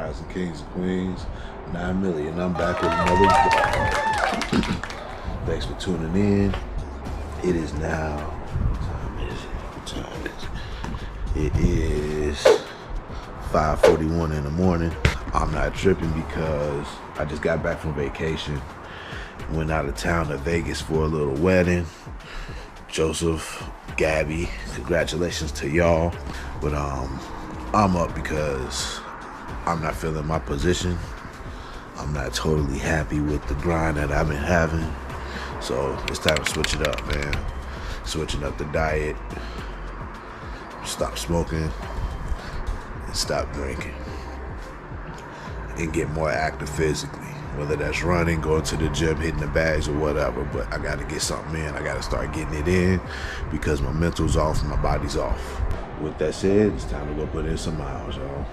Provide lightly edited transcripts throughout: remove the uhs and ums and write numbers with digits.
guys and kings and queens. I'm Milli, and I'm back with another vlog. Thanks for tuning in. It is now, what time is it? It is 5:41 in the morning. I'm not tripping because I just got back from vacation. Went out of town to Vegas for a little wedding. Joseph, Gabby, congratulations to y'all. But I'm up because I'm not feeling my position. I'm not totally happy with the grind that I've been having. So it's time to switch it up, man. Switching up the diet, stop smoking, and stop drinking. And get more active physically. Whether that's running, going to the gym, hitting the bags, or whatever. But I gotta get something in. I gotta start getting it in because my mental's off and my body's off. With that said, it's time to go put in some miles, y'all.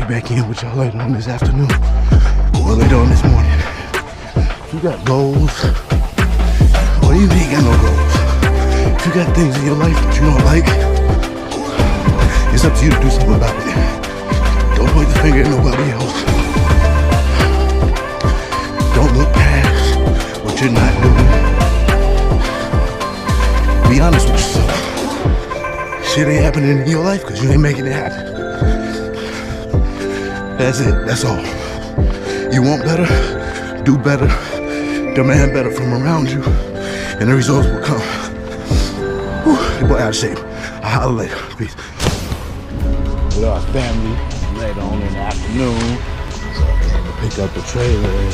Back in with y'all later on this afternoon or later on this morning. If you got goals, or even ain't got no goals, if you got things in your life that you don't like, it's up to you to do something about it. Don't point the finger at nobody else. Don't look past what you're not doing. Be honest with yourself. Shit ain't happening in your life because you ain't making it happen. That's it, that's all. You want better, do better, demand better from around you, and the results will come. Whew, your boy out of shape. I'll holler later. Peace. With our family later on in the afternoon, so I had to pick up the trailer and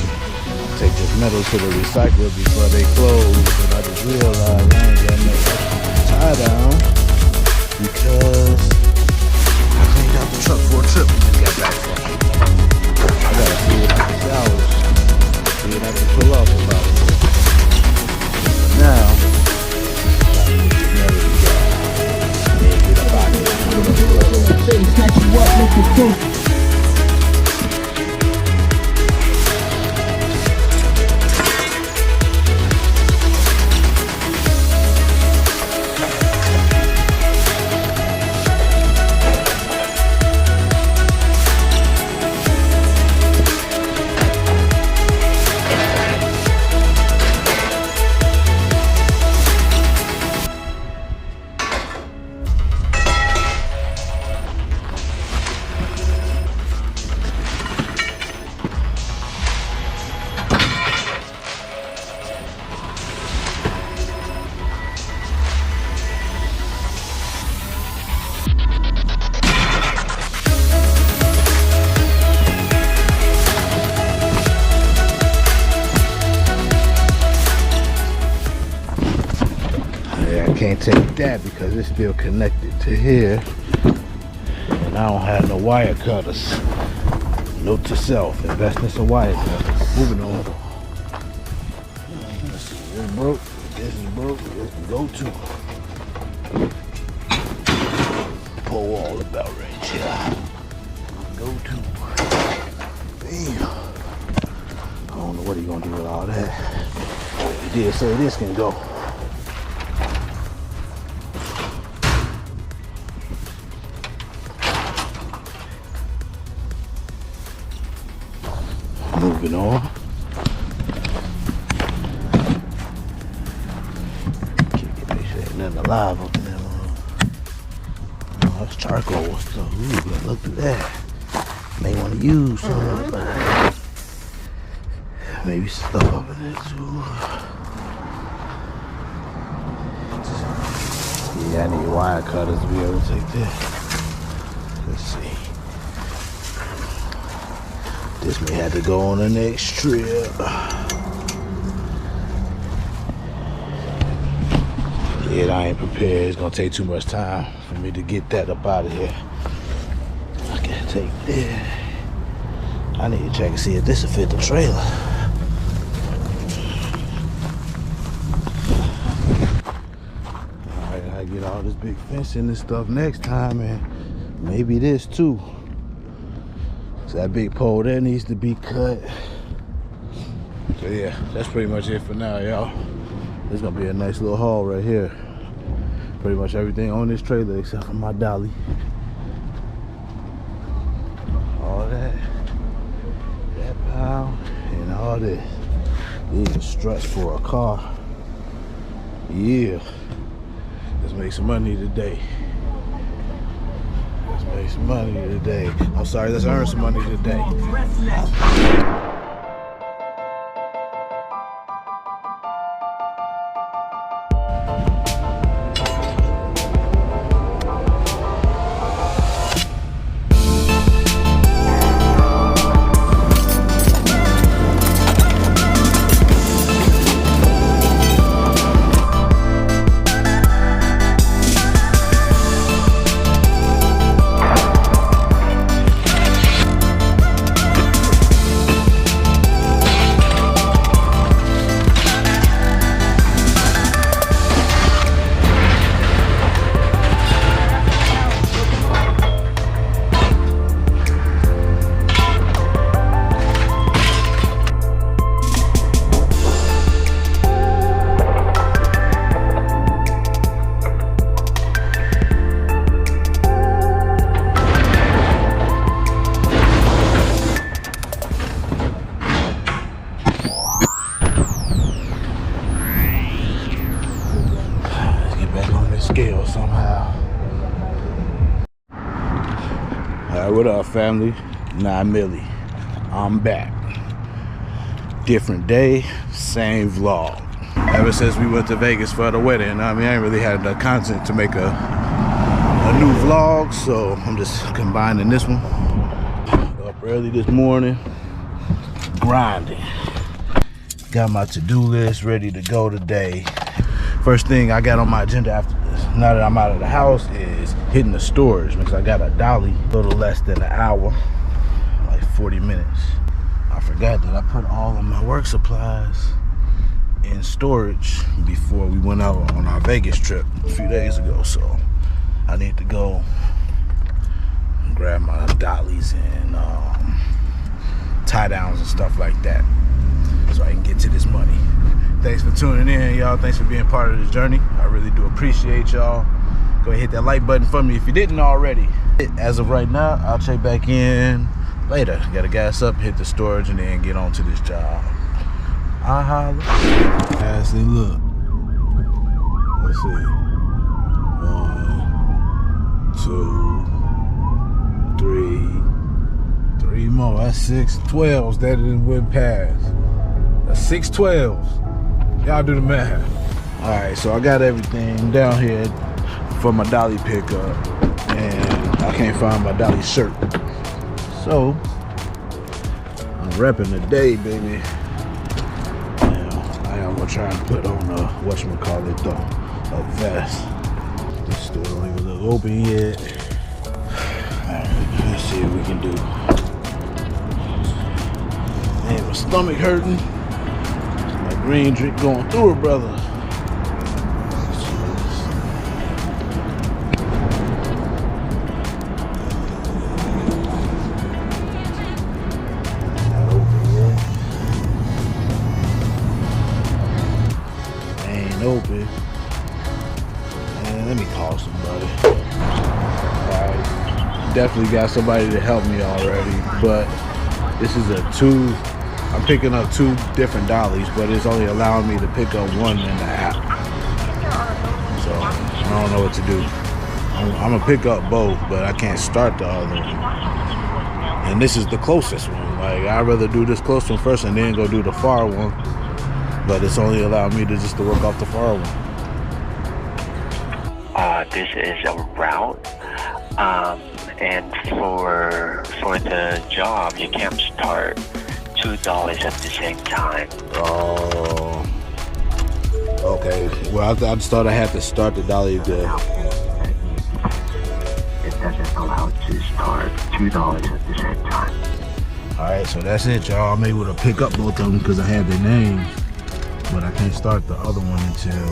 take this metal to the recycler before they close. But I just realized I ain't got no tie down because I cleaned out the truck for a trip and just got back from it. I gotta see what I can salvage. See what I can pull off about it. Now, get up out of here. Snatch you up, make you think. Can't take that because it's still connected to here and I don't have no wire cutters. Note to self, invest in some wire cutters. Moving on. Let's see, this is broke, this is broke, this can go to. Pull wall about right here. Go to. Damn. I don't know what he's gonna do with all that. He did say this can go. Moving on. Make sure ain't nothing alive up in there. Oh, that's charcoal stuff. Ooh, look at that. May want to use some of that. Maybe stuff up in there too. Yeah, I need wire cutters to be able to take that. Let's see. This may have to go on the next trip. Yeah, I ain't prepared. It's gonna take too much time for me to get that up out of here. I can't take this. I need to check and see if this will fit the trailer. Alright, I get all this big fencing and stuff next time, and maybe this too. So that big pole there needs to be cut. So yeah, that's pretty much it for now, y'all. This is gonna be a nice little haul right here. Pretty much everything on this trailer except for my dolly. All that pile, and all this. These are struts for a car. Yeah. Let's make some money today. Let's make some money today. I'm sorry, let's earn some money today. Somehow. Alright, what up, family? Nah, Millie. I'm back. Different day, same vlog. Ever since we went to Vegas for the wedding, I ain't really had the content to make a new vlog, so I'm just combining this one. Up early this morning, grinding. Got my to-do list ready to go today. First thing I got on my agenda after this, now that I'm out of the house, is hitting the storage because I got a dolly, a little less than an hour, like 40 minutes. I forgot that I put all of my work supplies in storage before we went out on our Vegas trip a few days ago, so I need to go and grab my dollies and tie downs and stuff like that so I can get to this money. Thanks for tuning in, y'all. Thanks for being part of this journey. I really do appreciate y'all. Go ahead, hit that like button for me if you didn't already. As of right now, I'll check back in later. Gotta gas up, hit the storage, and then get on to this job. I'll holler. As they look. Let's see. 1, 2, 3. 3 more. That's 6 12s that it went past. That's 6 12s. Y'all do the math. All right, so I got everything down here for my dolly pickup, and I can't find my dolly shirt. So I'm repping today, baby. Now I am gonna try and put on a whatchamacallit though, a vest. This store don't even look open yet. All right, let's see what we can do. Man, my stomach hurting. Green drink going through it, brother. Not open yet. Ain't open. Man, let me call somebody. Alright. Definitely got somebody to help me already, but this is I'm picking up 2 different dollies, but it's only allowing me to pick up 1 in the app. So I don't know what to do. I'm gonna pick up both, but I can't start the other one. And this is the closest one. Like, I'd rather do this close one first and then go do the far one. But it's only allowing me to work off the far one. This is a route. And for the job, you can't start $2 at the same time. Oh, Okay. Well, I just thought I had to start the dolly to. It doesn't allow to start $2 at the same time. Alright, so that's it, y'all. I'm able to pick up both of them because I had their names. But I can't start the other one until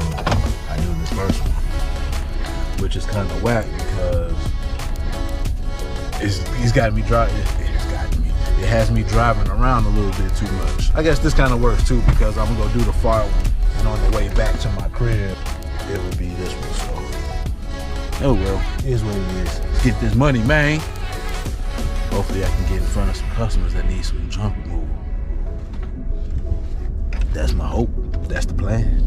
I do this first one. Which is kind of whack because he's got me driving. It has me driving around a little bit too much. I guess this kind of works too because I'm gonna go do the far one, and on the way back to my crib, it will be this one. So, oh well, it is what it is. Let's get this money, man. Hopefully, I can get in front of some customers that need some junk removal. That's my hope. That's the plan.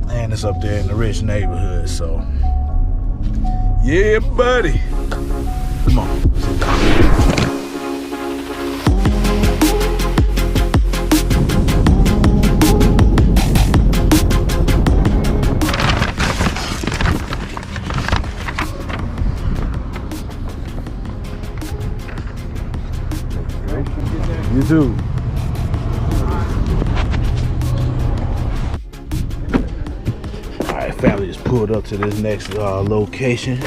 And it's up there in the rich neighborhood, so yeah, buddy. Come on. Sit down. You too. Alright, family just pulled up to this next location.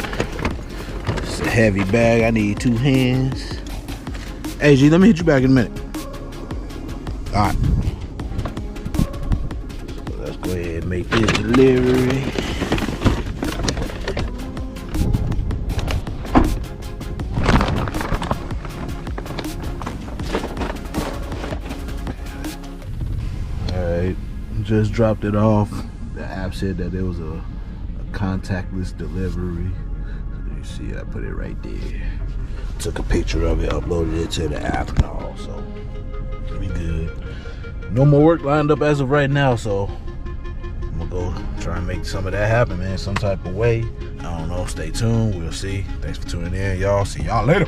It's a heavy bag. I need 2 hands. Hey, G, let me hit you back in a minute. Alright. So let's go ahead and make this delivery. Just dropped it off. The app said that there was a contactless delivery. So you see, I put it right there. Took a picture of it, uploaded it to the app and all. So we good. No more work lined up as of right now. So I'm gonna go try and make some of that happen, man, some type of way. I don't know. Stay tuned. We'll see. Thanks for tuning in, y'all. See y'all later.